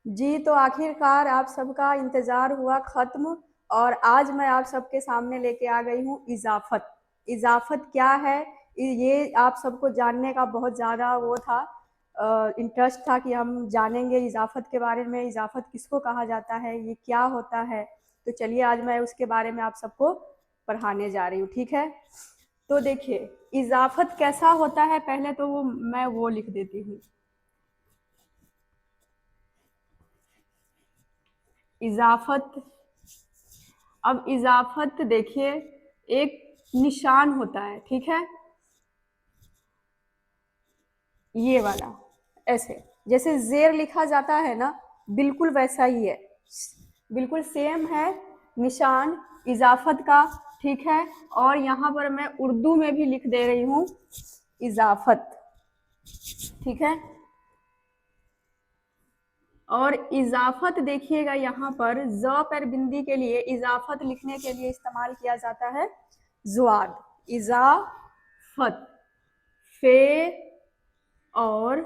जी, तो आखिरकार आप सबका इंतज़ार हुआ ख़त्म और आज मैं आप सबके सामने लेके आ गई हूँ इज़ाफ़त। इज़ाफ़त क्या है? ये आप सबको जानने का बहुत ज़्यादा वो था, इंटरेस्ट था कि हम जानेंगे इज़ाफ़त के बारे में, इज़ाफ़त किसको कहा जाता है, ये क्या होता है? तो चलिए आज मैं उसके बारे में आप सबको पढ़ाने जा रही हूँ, ठीक है? तो देखिए, इज़ाफ़त कैसा होता है पहले तो मैं वो लिख देती हूँ। इज़ाफ़त, अब इज़ाफ़त देखिए एक निशान होता है, ठीक है? ये वाला, ऐसे जैसे ज़ेर लिखा जाता है ना, बिल्कुल वैसा ही है, बिल्कुल सेम है निशान इज़ाफ़त का, ठीक है? और यहाँ पर मैं उर्दू में भी लिख दे रही हूँ इज़ाफ़त, ठीक है? और इज़ाफ़त देखिएगा यहाँ पर ज़ पर बिंदी के लिए इज़ाफ़त लिखने के लिए इस्तेमाल किया जाता है ज़ुआद, इज़ाफ़त, फे और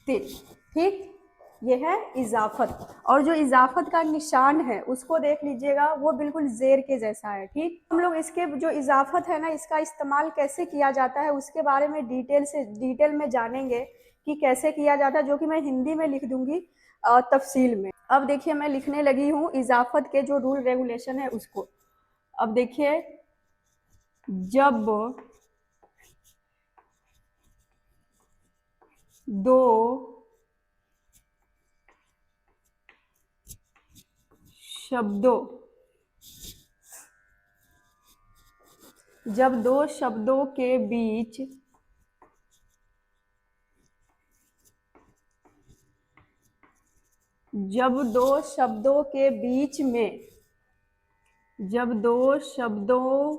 ते, ठीक? ये है इज़ाफ़त। और जो इज़ाफ़त का निशान है उसको देख लीजिएगा, वो बिल्कुल ज़ेर के जैसा है, ठीक? हम लोग इसके जो इज़ाफ़त है ना, इसका इस्तेमाल कैसे किया जाता है उसके बारे में डिटेल में जानेंगे कि कैसे किया जाता है, जो कि मैं हिंदी में लिख दूंगी तफ़सील में। अब देखिए मैं लिखने लगी हूँ इज़ाफ़त के जो रूल रेगुलेशन है उसको। अब देखिए, जब दो शब्दों जब दो शब्दों के बीच जब दो शब्दों के बीच में जब दो शब्दों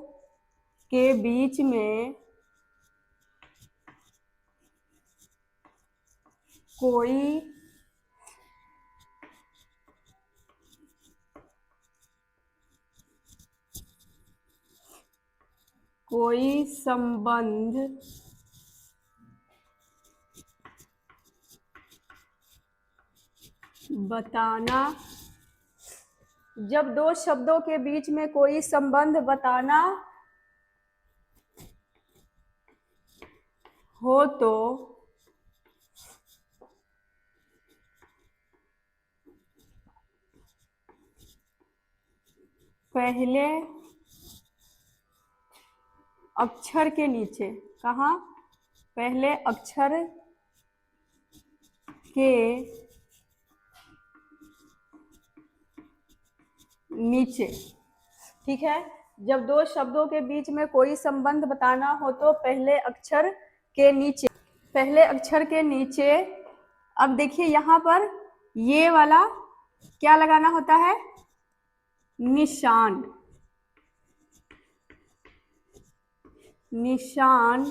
के बीच में कोई कोई संबंध बताना जब दो शब्दों के बीच में कोई संबंध बताना हो तो पहले अक्षर के नीचे, कहाँ? पहले अक्षर के नीचे, ठीक है? जब दो शब्दों के बीच में कोई संबंध बताना हो तो पहले अक्षर के नीचे, पहले अक्षर के नीचे। अब देखिए यहाँ पर ये वाला क्या लगाना होता है? निशान, निशान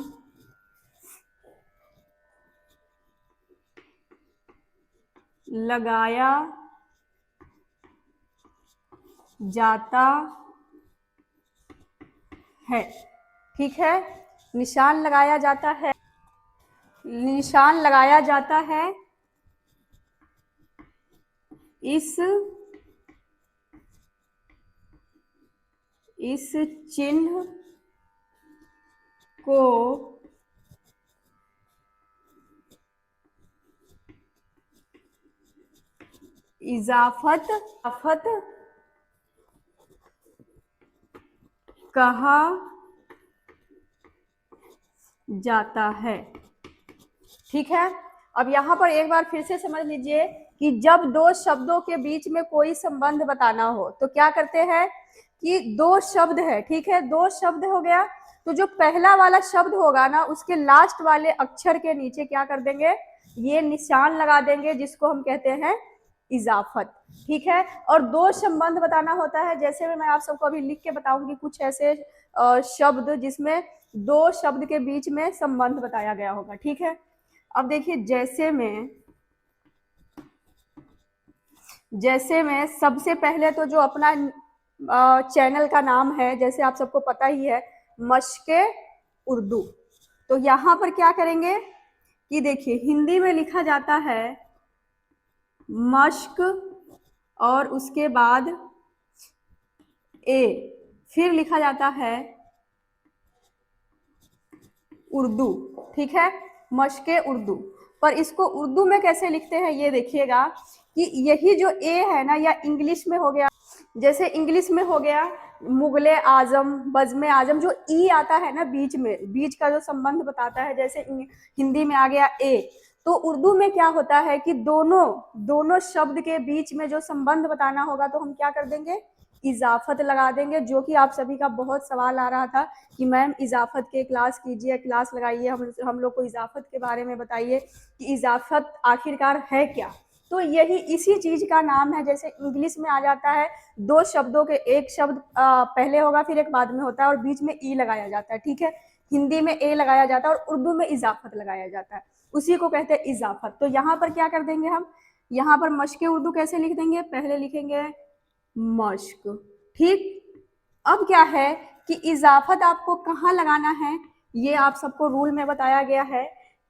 लगाया जाता है, ठीक है? निशान लगाया जाता है, निशान लगाया जाता है इस चिन्ह को इज़ाफ़त कहा जाता है, ठीक है? अब यहाँ पर एक बार फिर से समझ लीजिए कि जब दो शब्दों के बीच में कोई संबंध बताना हो तो क्या करते हैं कि दो शब्द है, ठीक है? दो शब्द हो गया, तो जो पहला वाला शब्द होगा ना उसके लास्ट वाले अक्षर के नीचे क्या कर देंगे? ये निशान लगा देंगे जिसको हम कहते हैं इज़ाफ़त, ठीक है? और दो संबंध बताना होता है, जैसे मैं आप सबको अभी लिख के बताऊंगी कुछ ऐसे शब्द जिसमें दो शब्द के बीच में संबंध बताया गया होगा, ठीक है? अब देखिए जैसे में सबसे पहले तो जो अपना चैनल का नाम है, जैसे आप सबको पता ही है, मश्के उर्दू। तो यहाँ पर क्या करेंगे? कि देखिए हिंदी में लिखा जाता है मश्क और उसके बाद ए, फिर लिखा जाता है उर्दू, ठीक है, मश्के उर्दू। पर इसको उर्दू में कैसे लिखते हैं ये देखिएगा कि यही जो ए है ना, या इंग्लिश में हो गया, जैसे इंग्लिश में हो गया मुगले आजम, बज़्म आजम, जो ई आता है ना बीच में, बीच का जो संबंध बताता है, जैसे हिंदी में आ गया ए, तो उर्दू में क्या होता है कि दोनों शब्द के बीच में जो संबंध बताना होगा तो हम क्या कर देंगे, इजाफत लगा देंगे। जो कि आप सभी का बहुत सवाल आ रहा था कि मैम इजाफत के क्लास कीजिए, क्लास लगाइए, हम लोग को इजाफत के बारे में बताइए कि इजाफत आखिरकार है क्या। तो यही इसी चीज का नाम है। जैसे इंग्लिश में आ जाता है दो शब्दों के, एक शब्द पहले होगा फिर एक बाद में होता है और बीच में ई लगाया जाता है, ठीक है, हिंदी में ए लगाया जाता है और उर्दू में इजाफत लगाया जाता है, उसी को कहते हैं इजाफत। तो यहाँ पर क्या कर देंगे हम, यहाँ पर मश्के उर्दू कैसे लिख देंगे, पहले लिखेंगे मश्क, ठीक। अब क्या है कि इजाफत आपको कहाँ लगाना है, ये आप सबको रूल में बताया गया है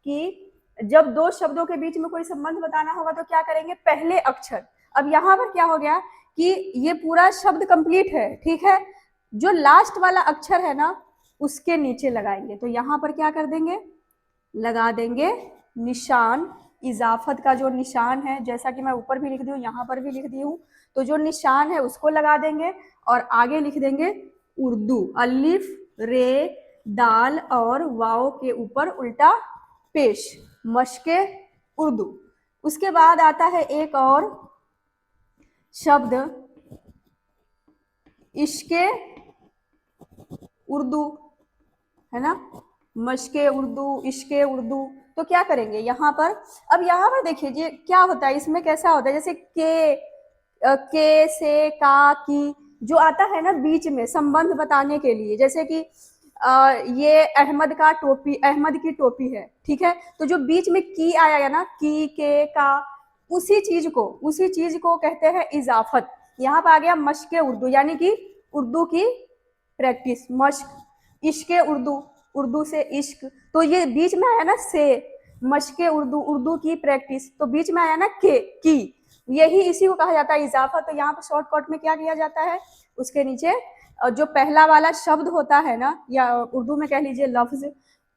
कि जब दो शब्दों के बीच में कोई संबंध बताना होगा तो क्या करेंगे, पहले अक्षर। अब यहाँ पर क्या हो गया कि ये पूरा शब्द कंप्लीट है, ठीक है, जो लास्ट वाला अक्षर है ना उसके नीचे लगाएंगे। तो यहाँ पर क्या कर देंगे, लगा देंगे निशान, इजाफत का जो निशान है, जैसा कि मैं ऊपर भी लिख दी हूँ यहाँ पर भी लिख दी हूँ, तो जो निशान है उसको लगा देंगे और आगे लिख देंगे उर्दू, अलिफ रे दाल और वाव के ऊपर उल्टा पेश, मश्के उर्दू। उसके बाद आता है एक और शब्द इश्के उर्दू, है ना, मश्के उर्दू, इश्के उर्दू। तो क्या करेंगे यहाँ पर, अब यहाँ पर देखिए क्या होता है, इसमें कैसा होता है, जैसे के से का की जो आता है ना बीच में संबंध बताने के लिए, जैसे कि ये अहमद का टोपी, अहमद की टोपी है, ठीक है, तो जो बीच में की आया है ना, की के का, उसी चीज को कहते हैं इजाफत। यहाँ पर आ गया मश्के उर्दू, यानी कि उर्दू की प्रैक्टिस, मश्क, इश्के उर्दू, उर्दू से इश्क, तो ये बीच में आया ना से, मश्के उर्दू, उर्दू की प्रैक्टिस, तो बीच में आया ना के की, यही इसी को कहा जाता है इजाफा। तो यहाँ पर शॉर्टकट में क्या किया जाता है, उसके नीचे जो पहला वाला शब्द होता है ना, या उर्दू में कह लीजिए लफ्ज,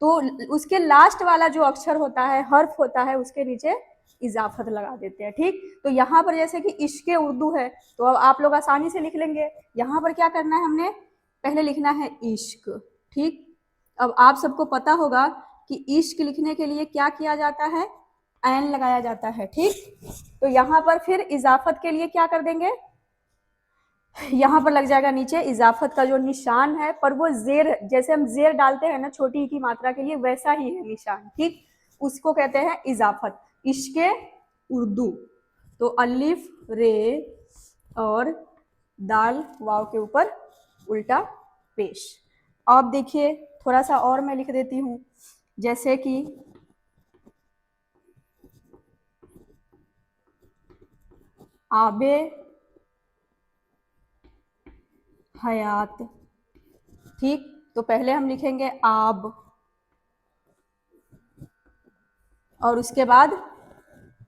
तो उसके लास्ट वाला जो अक्षर होता है, हर्फ होता है, उसके नीचे इजाफत लगा देते हैं, ठीक। तो यहाँ पर जैसे कि इश्के उर्दू है तो अब आप लोग आसानी से लिख लेंगे। यहाँ पर क्या करना है, हमने पहले लिखना है इश्क, ठीक। अब आप सबको पता होगा कि इश्क लिखने के लिए क्या किया जाता है, ऐन लगाया जाता है, ठीक। तो यहाँ पर फिर इजाफत के लिए क्या कर देंगे, यहाँ पर लग जाएगा नीचे इजाफत का जो निशान है, पर वो जेर, जैसे हम जेर डालते हैं ना छोटी की मात्रा के लिए, वैसा ही है निशान, ठीक, उसको कहते हैं इजाफत। इश्के उर्दू, तो अलिफ रे और दाल वाव के ऊपर उल्टा पेश। अब देखिए थोड़ा सा और मैं लिख देती हूँ, जैसे कि आबे हयात, ठीक। तो पहले हम लिखेंगे आब और उसके बाद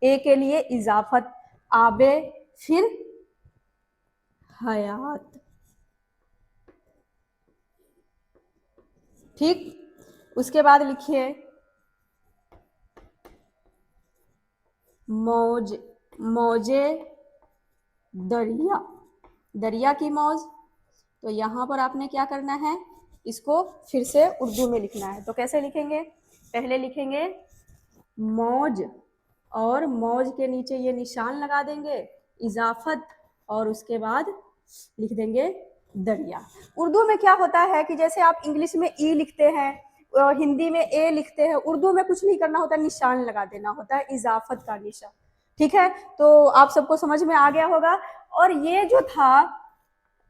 ए के लिए इजाफत, आबे, फिर हयात, ठीक। उसके बाद लिखिए मौज, मौजे दरिया, दरिया की मौज। तो यहाँ पर आपने क्या करना है, इसको फिर से उर्दू में लिखना है। तो कैसे लिखेंगे, पहले लिखेंगे मौज और मौज के नीचे ये निशान लगा देंगे इजाफत, और उसके बाद लिख देंगे दरिया। उर्दू में क्या होता है कि जैसे आप इंग्लिश में ई लिखते हैं, हिंदी में ए लिखते हैं, उर्दू में कुछ नहीं करना होता, निशान लगा देना होता है, इजाफत का निशान, ठीक है। तो आप सबको समझ में आ गया होगा। और ये जो था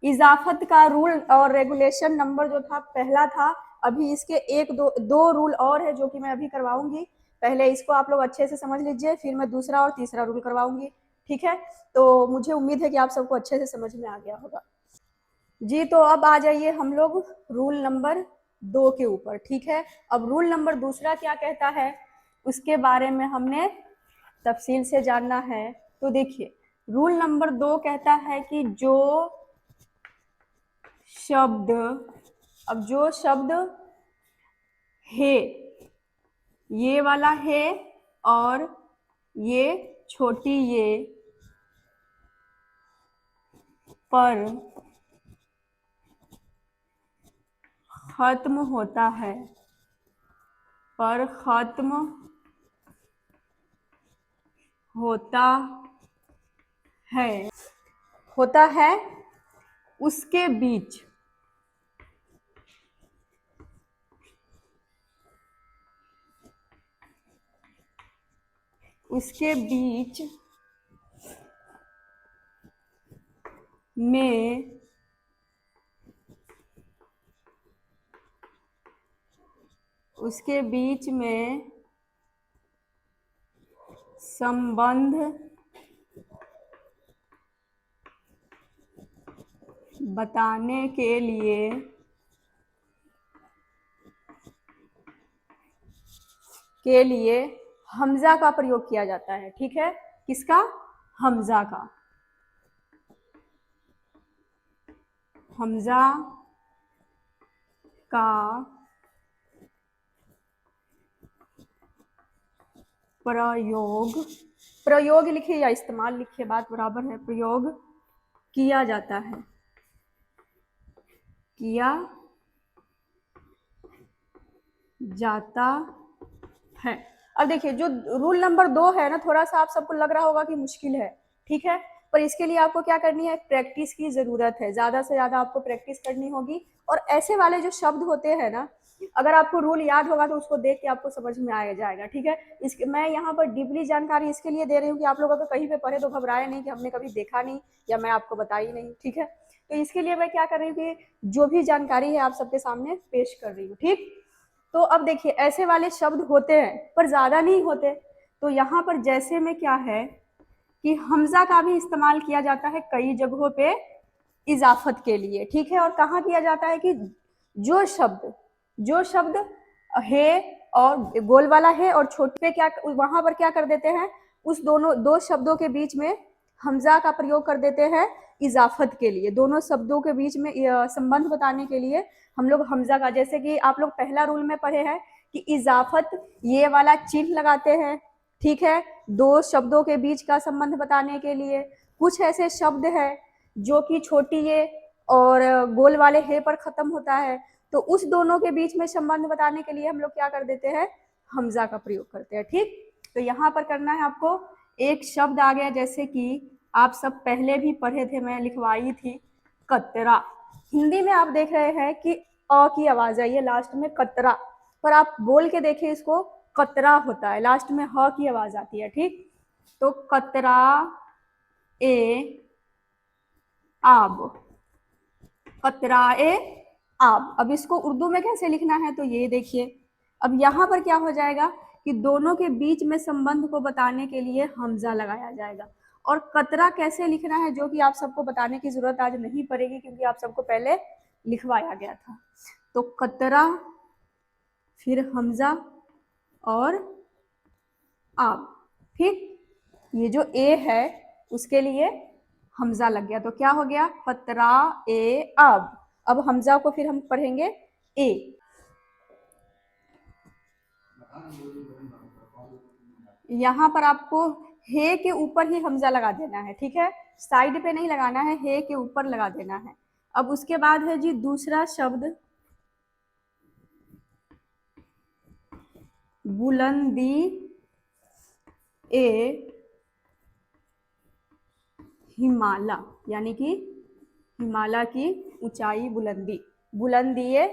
इजाफत का रूल और रेगुलेशन नंबर जो था पहला था, अभी इसके एक दो रूल और है जो कि मैं अभी करवाऊंगी। पहले इसको आप लोग अच्छे से समझ लीजिए, फिर मैं दूसरा और तीसरा रूल करवाऊंगी, ठीक है। तो मुझे उम्मीद है कि आप सबको अच्छे से समझ में आ गया होगा जी। तो अब आ जाइए हम लोग रूल नंबर 2 के ऊपर, ठीक है। अब रूल नंबर दूसरा क्या कहता है उसके बारे में हमने तफसील से जानना है। तो देखिए रूल नंबर 2 कहता है कि जो शब्द, अब जो शब्द है, ये वाला है और ये छोटी ये पर खत्म होता है, पर खत्म होता है उसके बीच में संबंध बताने के लिए हमजा का प्रयोग किया जाता है। ठीक है, किसका? हमजा का। हमजा का प्रयोग लिखिए या इस्तेमाल लिखिए, बात बराबर है। प्रयोग किया जाता है, किया जाता है। अब देखिए जो रूल नंबर 2 है ना, थोड़ा सा आप सबको लग रहा होगा कि मुश्किल है, ठीक है, पर इसके लिए आपको क्या करनी है, प्रैक्टिस की जरूरत है। ज्यादा से ज्यादा आपको प्रैक्टिस करनी होगी। और ऐसे वाले जो शब्द होते हैं ना, अगर आपको रूल याद होगा तो उसको देख के आपको समझ में आ जाएगा। ठीक है, मैं यहाँ पर डीपली जानकारी इसके लिए दे रही हूँ कि आप लोग अगर कहीं पे पढ़े तो घबराए नहीं कि हमने कभी देखा नहीं या मैं आपको बताई नहीं। ठीक है, तो इसके लिए मैं क्या कर रही हूँ कि जो भी जानकारी है आप सबके सामने पेश कर रही हूँ। ठीक, तो अब देखिए ऐसे वाले शब्द होते हैं पर ज्यादा नहीं होते। तो यहाँ पर जैसे में क्या है कि हमजा का भी इस्तेमाल किया जाता है कई जगहों पे इजाफत के लिए। ठीक है, और कहाँ किया जाता है कि जो शब्द है और गोल वाला है और छोटे पे क्या, वहां पर क्या कर देते हैं, उस दो शब्दों के बीच में हमजा का प्रयोग कर देते हैं इजाफत के लिए। दोनों शब्दों के बीच में संबंध बताने के लिए हम लोग हमजा का, जैसे कि आप लोग पहला रूल में पढ़े हैं कि इजाफत ये वाला चिन्ह लगाते हैं। ठीक है, दो शब्दों के बीच का संबंध बताने के लिए। कुछ ऐसे शब्द है जो कि छोटी ये और गोल वाले हे पर खत्म होता है, तो उस दोनों के बीच में संबंध बताने के लिए हम लोग क्या कर देते हैं, हमजा का प्रयोग करते हैं। ठीक, तो यहाँ पर करना है आपको, एक शब्द आ गया जैसे कि आप सब पहले भी पढ़े थे, मैं लिखवाई थी, कतरा। हिंदी में आप देख रहे हैं कि अ की आवाज आई है लास्ट में, कतरा, पर आप बोल के देखिए इसको, कतरा होता है, लास्ट में ह की आवाज आती है। ठीक, तो कतरा ए आब, कतराए आब। अब इसको उर्दू में कैसे लिखना है, तो ये देखिए, अब यहाँ पर क्या हो जाएगा कि दोनों के बीच में संबंध को बताने के लिए हमजा लगाया जाएगा। और कतरा कैसे लिखना है, जो कि आप सबको बताने की जरूरत आज नहीं पड़ेगी क्योंकि आप सबको पहले लिखवाया गया था। तो कतरा, फिर हमजा और आब। ठीक, ये जो ए है उसके लिए हमजा लग गया, तो क्या हो गया, कतरा ए आब। अब हमजा को फिर हम पढ़ेंगे ए। यहाँ पर आपको हे के ऊपर ही हमजा लगा देना है। ठीक है, साइड पे नहीं लगाना है, हे के ऊपर लगा देना है। अब उसके बाद है जी दूसरा शब्द, बुलंदी ए हिमाला, यानी कि हिमालय की ऊंचाई, बुलंदी ए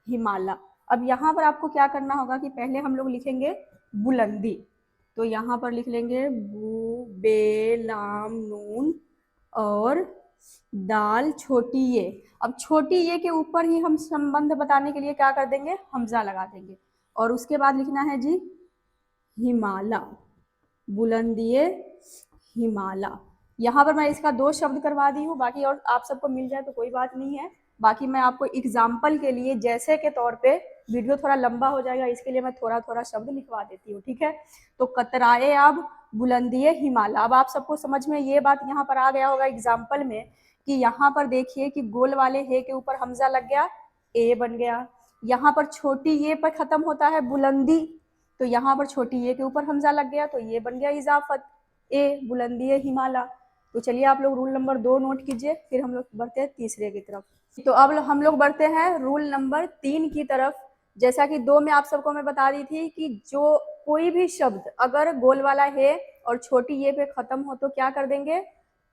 हिमालय। अब यहाँ पर आपको क्या करना होगा कि पहले हम लोग लिखेंगे बुलंदी, तो यहाँ पर लिख लेंगे बू बे लाम नून और दाल छोटी ये। अब छोटी ये के ऊपर ही हम संबंध बताने के लिए क्या कर देंगे, हमजा लगा देंगे। और उसके बाद लिखना है जी हिमालय, बुलंदिए हिमालय। यहाँ पर मैं इसका 2 शब्द करवा दी हूँ, बाकी और आप सबको मिल जाए तो कोई बात नहीं है। बाकी मैं आपको एग्जाम्पल के लिए जैसे के तौर पे वीडियो थोड़ा लंबा हो जाएगा, इसके लिए मैं थोड़ा थोड़ा शब्द लिखवा देती हूँ, ठीक है। तो कतराए अब बुलंदिए हिमालय। अब आप सबको समझ में ये बात यहाँ पर आ गया होगा एग्जाम्पल में कि यहाँ पर देखिए कि गोल वाले हे के ऊपर हमजा लग गया, ए बन गया। यहाँ पर छोटी ये पर खत्म होता है बुलंदी, तो यहाँ पर छोटी ये के ऊपर हमजा लग गया, तो ये बन गया इजाफत, ए बुलंदी हिमालय। तो चलिए आप लोग रूल नंबर 2 नोट कीजिए, फिर हम लोग बढ़ते हैं तीसरे की तरफ। तो अब हम लोग बढ़ते हैं रूल नंबर 3 की तरफ। जैसा कि 2 में आप सबको मैं बता दी थी कि जो कोई भी शब्द अगर गोल वाला है और छोटी ये पे खत्म हो तो क्या कर देंगे,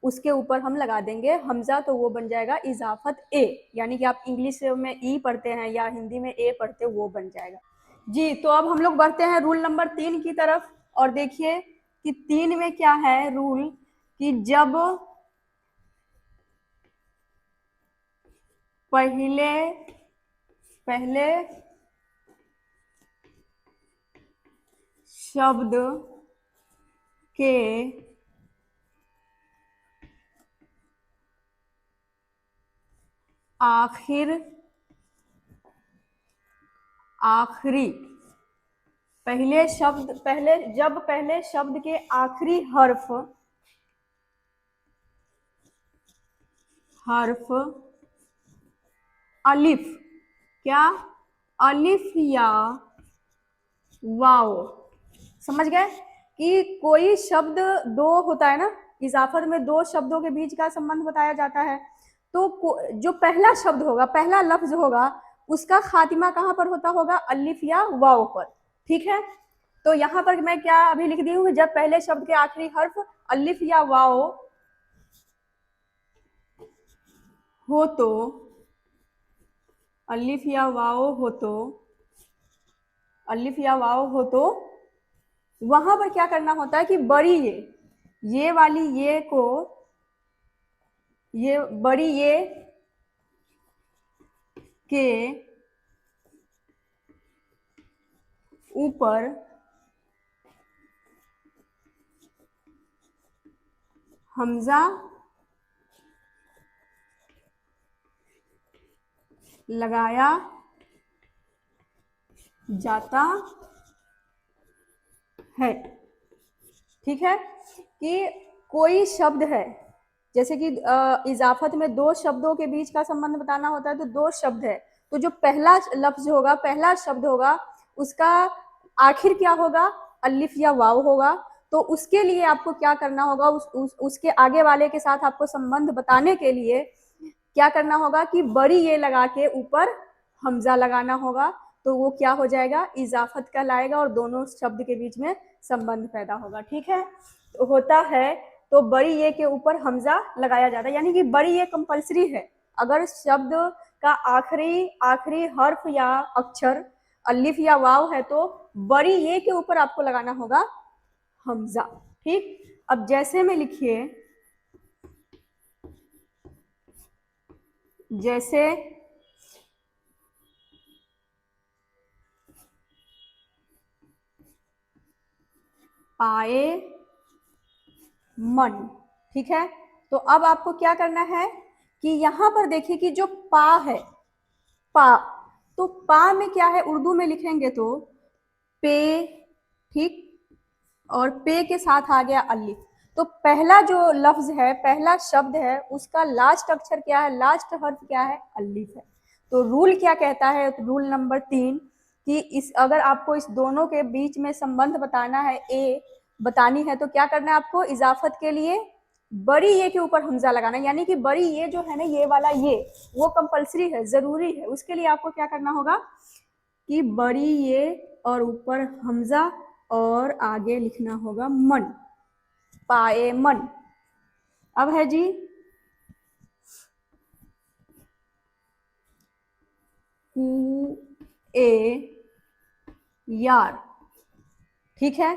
उसके ऊपर हम लगा देंगे हमजा, तो वो बन जाएगा इजाफत ए, यानी कि आप इंग्लिश में ई पढ़ते हैं या हिंदी में ए पढ़ते हैं वो बन जाएगा जी। तो अब हम लोग बढ़ते हैं रूल नंबर 3 की तरफ, और देखिए कि 3 में क्या है रूल कि जब पहले शब्द के आखिरी जब पहले शब्द के आखिरी हर्फ अलिफ, क्या अलिफ या वाव, समझ गए कि कोई शब्द दो होता है ना, इजाफत में 2 शब्दों के बीच का संबंध बताया जाता है, तो जो पहला शब्द होगा, पहला लफ्ज होगा, उसका खातिमा कहाँ पर होता होगा, अलिफ या वाव पर, ठीक है। तो यहाँ पर मैं क्या अभी लिख दी हूँ, जब पहले शब्द के आखिरी हर्फ अलिफ या वाव हो तो अलिफ या वाव हो तो वहां पर क्या करना होता है कि बड़ी ये वाली ये को, ये बड़ी ये के ऊपर हमजा लगाया जाता है, ठीक है। कि कोई शब्द है, जैसे कि इजाफत में 2 शब्दों के बीच का संबंध बताना होता है, तो 2 शब्द है, तो जो पहला लफ्ज होगा, पहला शब्द होगा, उसका आखिर क्या होगा, अलिफ या वाव होगा। तो उसके लिए आपको क्या करना होगा, उसके आगे वाले के साथ आपको संबंध बताने के लिए क्या करना होगा कि बड़ी ये लगा के ऊपर हमजा लगाना होगा, तो वो क्या हो जाएगा, इजाफत का लाएगा और दोनों शब्द के बीच में संबंध पैदा होगा, ठीक है। तो होता है, तो बड़ी ये के ऊपर हमजा लगाया जाता है, यानी कि बड़ी ये कंपलसरी है, अगर शब्द का आखिरी हर्फ या अक्षर अलिफ या वाव है तो बड़ी ये के ऊपर आपको लगाना होगा हमजा, ठीक। अब जैसे में लिखिए, जैसे पाए मन, ठीक है। तो अब आपको क्या करना है कि यहां पर देखिए कि जो पा है, पा, तो पा में क्या है, उर्दू में लिखेंगे तो पे, ठीक, और पे के साथ आ गया अलिफ, तो पहला जो लफ्ज है, पहला शब्द है, उसका लास्ट अक्षर क्या है, लास्ट हर्फ क्या है, अलिफ है। तो रूल क्या कहता है, रूल नंबर 3 कि इस अगर आपको इस दोनों के बीच में संबंध बताना है, ए बतानी है, तो क्या करना है आपको, इजाफत के लिए बड़ी ये के ऊपर हमजा लगाना है, यानी कि बड़ी ये जो है ना, ये वाला ये, वो कंपलसरी है, जरूरी है। उसके लिए आपको क्या करना होगा कि बड़ी ये और ऊपर हमजा और आगे लिखना होगा मन, पाए मन। अब है जी ए यार, ठीक है,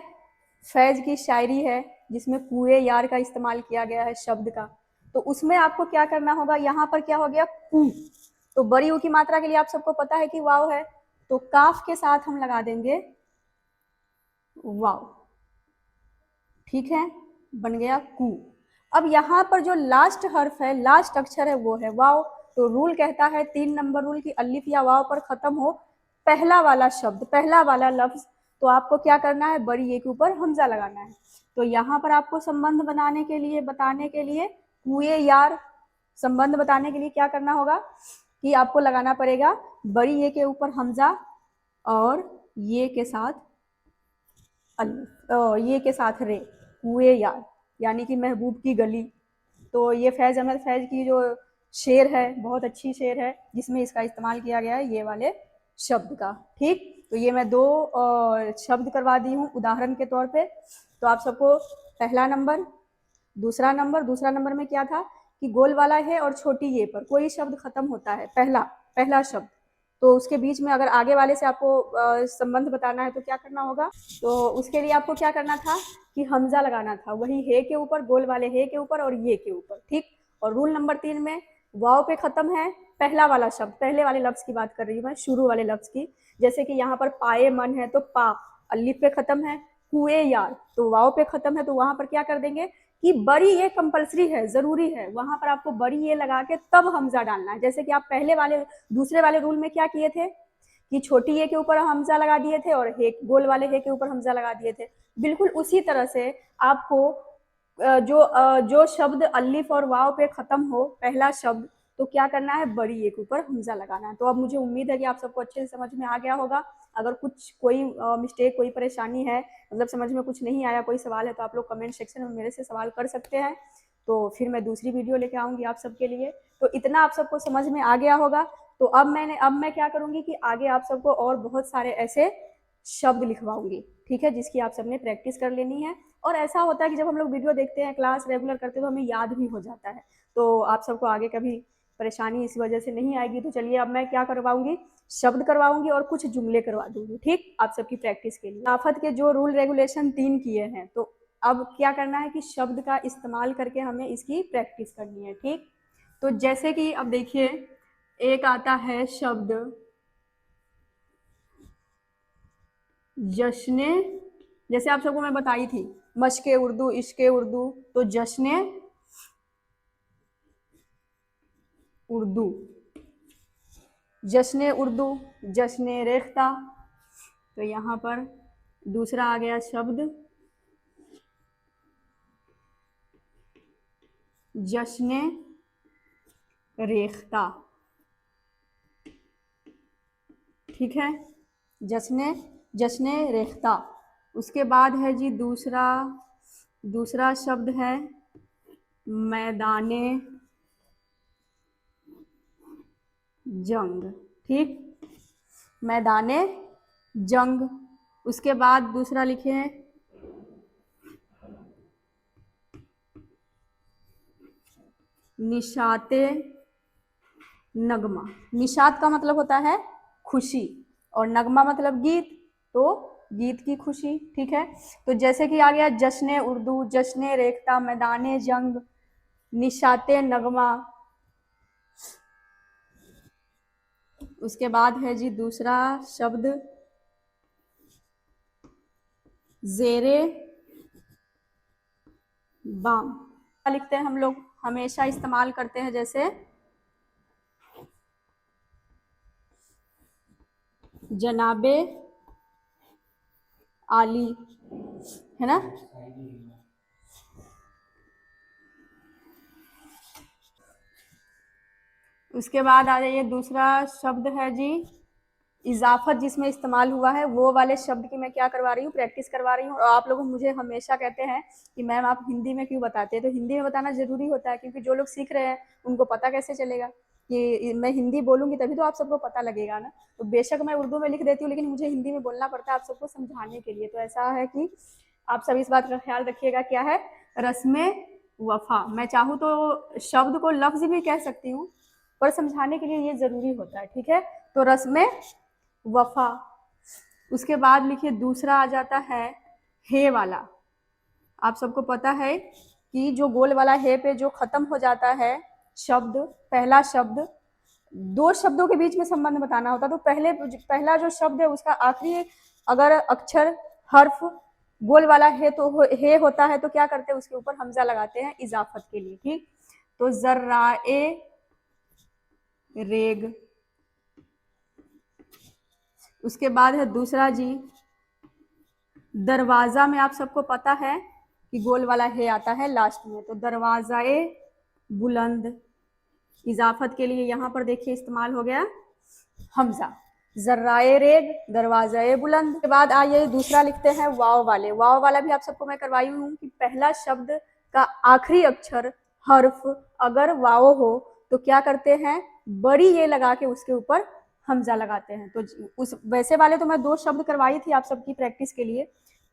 फैज की शायरी है जिसमें कुए यार का इस्तेमाल किया गया है शब्द का, तो उसमें आपको क्या करना होगा, यहाँ पर क्या हो गया कु, तो बड़ी ऊ की मात्रा के लिए आप सबको पता है कि वाव है, तो काफ के साथ हम लगा देंगे वाव, ठीक है, बन गया कु। अब यहाँ पर जो लास्ट हर्फ है, लास्ट अक्षर है, वो है वाव। तो रूल कहता है 3 नंबर रूल की अलिफ या वाव पर खत्म हो पहला वाला शब्द, पहला वाला लफ्ज, तो आपको क्या करना है, बड़ी ए के ऊपर हमजा लगाना है। तो यहाँ पर आपको संबंध बनाने के लिए, बताने के लिए, कुए यार, संबंध बताने के लिए क्या करना होगा कि आपको लगाना पड़ेगा बड़ी ए के ऊपर हमजा और ये के साथ ये के साथ रे, कुए यार, यानी कि महबूब की गली। तो ये फैज़ अहमद फैज़ की जो शेर है, बहुत अच्छी शेर है, जिसमें इसका इस्तेमाल किया गया है ये वाले शब्द का। ठीक, तो ये मैं दो शब्द करवा दी हूँ उदाहरण के तौर पे। तो आप सबको पहला नंबर, दूसरा नंबर में क्या था कि गोल वाला है और छोटी ये पर कोई शब्द खत्म होता है, पहला शब्द, तो उसके बीच में अगर आगे वाले से आपको संबंध बताना है तो क्या करना होगा, तो उसके लिए आपको क्या करना था कि हमजा लगाना था, वही हे के ऊपर, गोल वाले हे के ऊपर और ये के ऊपर। ठीक, और रूल नंबर 3 में वाव पे खत्म है पहला वाला शब्द, पहले वाले लफ्ज की बात कर रही हूँ मैं, शुरू वाले लफ्ज की। जैसे कि यहाँ पर पाए मन है तो पा, अलिफ पे खत्म है, कुए यार तो वाव पे खत्म है, तो वहां पर क्या कर देंगे कि बड़ी ये कंपलसरी है, जरूरी है, वहां पर आपको बड़ी ये लगा के तब हमजा डालना है। जैसे कि आप पहले वाले, दूसरे वाले रूल में क्या किए थे कि छोटी ए के ऊपर हमजा लगा दिए थे और हे, गोल वाले हे के ऊपर हमजा लगा दिए थे। बिल्कुल उसी तरह से आपको जो शब्द अलिफ और वाव पे खत्म हो पहला शब्द, तो क्या करना है, बड़ी ए के ऊपर हमजा लगाना है। तो अब मुझे उम्मीद है कि आप सबको अच्छे से समझ में आ गया होगा। अगर कुछ कोई मिस्टेक, कोई परेशानी है, मतलब समझ में कुछ नहीं आया, कोई सवाल है, तो आप लोग कमेंट सेक्शन में मेरे से सवाल कर सकते हैं। तो फिर मैं दूसरी वीडियो लेके आऊँगी आप सबके लिए। तो इतना आप सबको समझ में आ गया होगा। तो अब मैं क्या करूँगी कि आगे आप सबको और बहुत सारे ऐसे शब्द लिखवाऊंगी, ठीक है, जिसकी आप सबने प्रैक्टिस कर लेनी है। और ऐसा होता है कि जब हम लोग वीडियो देखते हैं, क्लास रेगुलर करते हैं, तो हमें याद भी हो जाता है। तो आप सबको आगे कभी परेशानी इस वजह से नहीं आएगी। तो चलिए अब मैं क्या करवाऊंगी, शब्द करवाऊंगी और कुछ जुमले करवा दूंगी, ठीक, आप सबकी प्रैक्टिस के लिए। आफत के जो रूल रेगुलेशन 3 किए हैं, तो अब क्या करना है कि शब्द का इस्तेमाल करके हमें इसकी प्रैक्टिस करनी है। ठीक, तो जैसे कि अब देखिए, एक आता है शब्द जश्ने, जैसे आप सबको मैं बताई थी मशके उर्दू, इश्के उर्दू, तो जश्ने उर्दू, जश्ने उर्दू, जश्ने रेख्ता। तो यहाँ पर दूसरा आ गया शब्द जश्ने रेख्ता, ठीक है, जश्ने, जश्ने रेख्ता। उसके बाद है जी दूसरा शब्द है मैदाने जंग, ठीक, मैदाने जंग। उसके बाद दूसरा लिखे हैं निशाते नगमा। निशात का मतलब होता है खुशी और नगमा मतलब गीत, तो गीत की खुशी, ठीक है। तो जैसे कि आ गया जश्ने उर्दू, जश्ने रेख्ता, मैदाने जंग, निशाते नगमा। उसके बाद है जी दूसरा शब्द जेरे बाम। लिखते हैं हम लोग, हमेशा इस्तेमाल करते हैं, जैसे जनाबे आली, है ना। उसके बाद आ जाइए, दूसरा शब्द है जी इजाफत, जिसमें इस्तेमाल हुआ है, वो वाले शब्द की मैं क्या करवा रही हूँ, प्रैक्टिस करवा रही हूँ। और आप लोग मुझे हमेशा कहते हैं कि मैम आप हिंदी में क्यों बताते हैं, तो हिंदी में बताना जरूरी होता है, क्योंकि जो लोग सीख रहे हैं उनको पता कैसे चलेगा कि मैं हिंदी बोलूँगी, तभी तो आप सबको पता लगेगा ना। तो बेशक मैं उर्दू में लिख देती हूँ, लेकिन मुझे हिंदी में बोलना पड़ता है आप सबको समझाने के लिए। तो ऐसा है कि आप सब इस बात का ख्याल रखिएगा, क्या है, रस्म वफा। मैं चाहूँ तो शब्द को लफ्ज भी कह सकती हूँ, पर समझाने के लिए ये जरूरी होता है, ठीक है। तो रस्म वफा। उसके बाद लिखिए दूसरा आ जाता है हे वाला। आप सबको पता है कि जो गोल वाला हे पे जो खत्म हो जाता है शब्द, पहला शब्द, दो शब्दों के बीच में संबंध बताना होता, तो पहला जो शब्द है उसका आखिरी अगर अक्षर हर्फ गोल वाला है तो हे होता है, तो क्या करते हैं, उसके ऊपर हमजा लगाते हैं इजाफत के लिए, ठीक। तो जर्राए रेग, उसके बाद है दूसरा जी, दरवाजा में आप सबको पता है कि गोल वाला है आता है लास्ट में, तो दरवाज़ाए बुलंद, इजाफत के लिए यहाँ पर देखिए इस्तेमाल हो गया हमजा। जर्राए रेग, दरवाज़ाए बुलंद। के बाद आइए दूसरा लिखते हैं वाव वाले। वाव वाला भी आप सबको मैं करवाई हूँ कि पहला शब्द का आखिरी अक्षर हर्फ अगर वाव हो तो क्या करते हैं, बड़ी ये लगा के उसके ऊपर हमजा लगाते हैं। तो उस वैसे वाले तो मैं 2 शब्द करवाई थी आप सबकी प्रैक्टिस के लिए,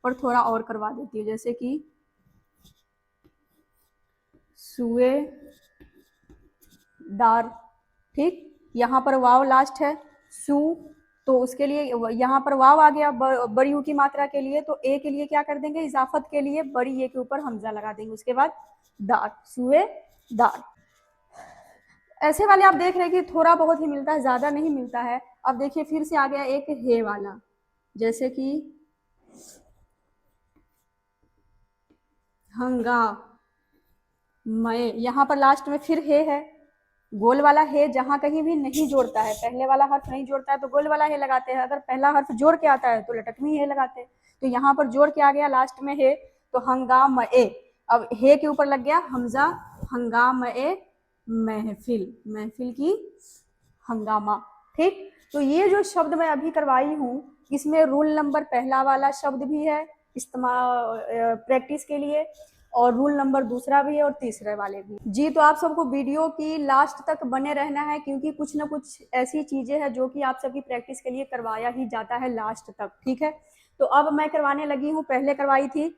पर थोड़ा और करवा देती हूँ, जैसे कि सुए दार। ठीक, यहाँ पर वाव लास्ट है, सु, तो उसके लिए यहाँ पर वाव आ गया बड़ी यू की मात्रा के लिए, तो ए के लिए क्या कर देंगे, इजाफत के लिए बड़ी ए के ऊपर हमजा लगा देंगे। उसके बाद दार, सुए दार। ऐसे वाले आप देख रहे हैं कि थोड़ा बहुत ही मिलता है, ज्यादा नहीं मिलता है। अब देखिए फिर से आ गया एक हे वाला, जैसे कि हंगा मय, यहाँ पर लास्ट में फिर हे है, गोल वाला है जहां कहीं भी नहीं जोड़ता है, पहले वाला हर्फ नहीं जोड़ता है तो गोल वाला है लगाते हैं, अगर पहला हर्फ जोड़ के आता है तो लटकमी है लगाते हैं। तो यहाँ पर जोड़ के आ गया लास्ट में है, तो हंगाम ए, अब हे के ऊपर लग गया हमजा, हंगाम ए महफिल, महफिल की हंगामा। ठीक, तो ये जो शब्द मैं अभी करवाई हूँ इसमें रूल नंबर पहला वाला शब्द भी है इस्तेमाल प्रैक्टिस के लिए, और रूल नंबर दूसरा भी है और तीसरे वाले भी जी। तो आप सबको वीडियो की लास्ट तक बने रहना है, क्योंकि कुछ ना कुछ ऐसी चीजें हैं जो कि आप सबकी प्रैक्टिस के लिए करवाया ही जाता है लास्ट तक। ठीक है, तो अब मैं करवाने लगी हूँ, पहले करवाई थी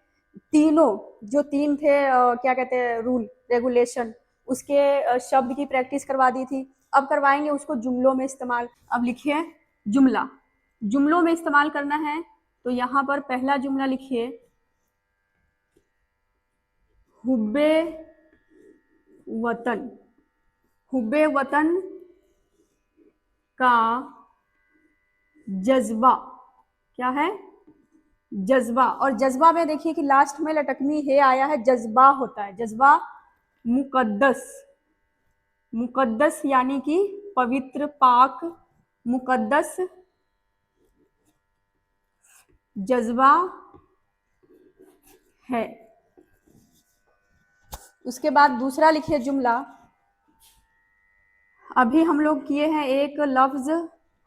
तीनों, जो 3 थे क्या कहते हैं रूल रेगुलेशन, उसके शब्द की प्रैक्टिस करवा दी थी। अब करवाएंगे उसको जुमलों में इस्तेमाल। अब लिखिए जुमला, जुमलों में इस्तेमाल करना है, तो यहाँ पर पहला जुमला लिखिए, हुब्बे वतन, हुब्बे वतन का जज्बा, क्या है, जज्बा। और जज्बा में देखिए कि लास्ट में लटकनी है आया है, जज्बा होता है, जज्बा मुकद्दस, मुकद्दस यानी कि पवित्र पाक, मुकद्दस जज्बा है। उसके बाद दूसरा लिखिए जुमला, अभी हम लोग किए हैं एक लफ्ज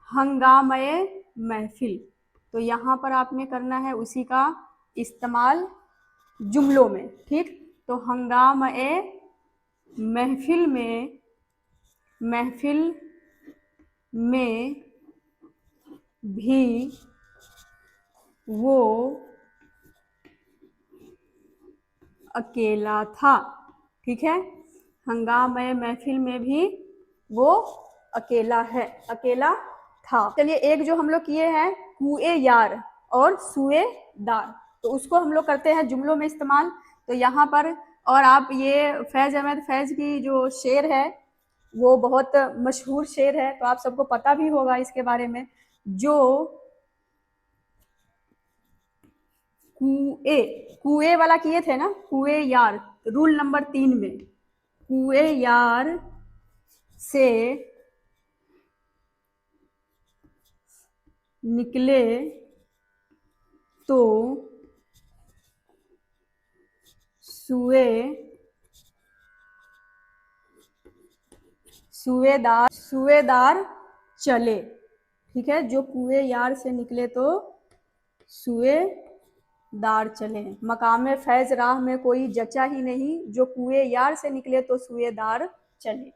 हंगामे महफिल, तो यहाँ पर आपने करना है उसी का इस्तेमाल जुमलों में। ठीक, तो हंगामे महफिल में, महफिल में भी वो अकेला था। ठीक है, हंगामे महफिल में भी वो अकेला है, अकेला था। चलिए एक जो हम लोग किए हैं कुए यार और सुए दार, तो उसको हम लोग करते हैं जुमलों में इस्तेमाल। तो यहाँ पर, और आप ये फैज अहमद फैज की जो शेर है वो बहुत मशहूर शेर है, तो आप सबको पता भी होगा इसके बारे में, जो कुए, कुए वाला किए थे ना, कुए यार, रूल नंबर 3 में, कुए यार से निकले तो सुए, सुएदार, सुएदार चले। ठीक है, जो कुए यार से निकले तो सुएदार चले, मकामे फैज राह में कोई जचा ही नहीं, जो कुए यार से निकले तो सुएदार चले।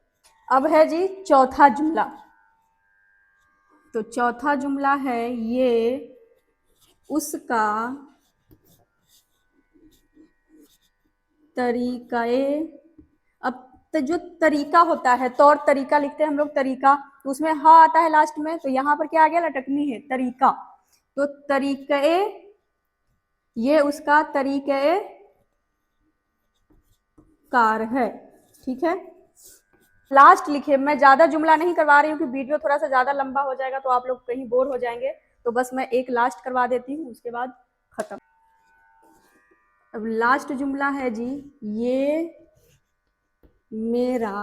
अब है जी चौथा जुमला, तो चौथा जुमला है ये उसका तरीकाए, अब जो तरीका होता है, तौर तरीका लिखते हैं हम लोग तरीका, तो उसमें हा आता है लास्ट में, तो यहाँ पर क्या आ गया, लटकनी है तरीका, तो तरीके, ये उसका तरीके कार है। ठीक है, लास्ट लिखे, मैं ज्यादा जुमला नहीं करवा रही हूँ कि वीडियो थोड़ा सा ज्यादा लंबा हो जाएगा तो आप लोग कहीं बोर हो जाएंगे, तो बस मैं एक लास्ट करवा देती हूँ, उसके बाद खत्म। अब लास्ट जुमला है जी, ये मेरा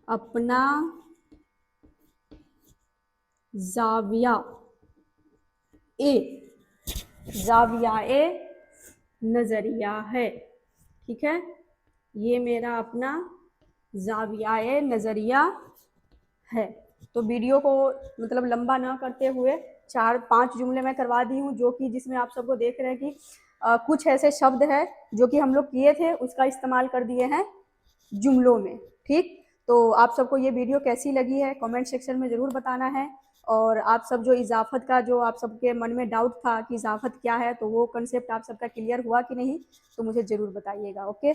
अपना जाविया ए, जाविया ए नजरिया है। ठीक है, ये मेरा अपना जाविया ए नजरिया है। तो वीडियो को मतलब लंबा ना करते हुए 4-5 जुमले मैं करवा दी हूँ, जो कि जिसमें आप सबको देख रहे हैं कि कुछ ऐसे शब्द है जो कि हम लोग किए थे, उसका इस्तेमाल कर दिए हैं जुमलों में। ठीक, तो आप सबको ये वीडियो कैसी लगी है कमेंट सेक्शन में ज़रूर बताना है। और आप सब जो इजाफत का, जो आप सबके मन में डाउट था कि इजाफत क्या है, तो वो कंसेप्ट आप सबका क्लियर हुआ कि नहीं, तो मुझे ज़रूर बताइएगा। ओके।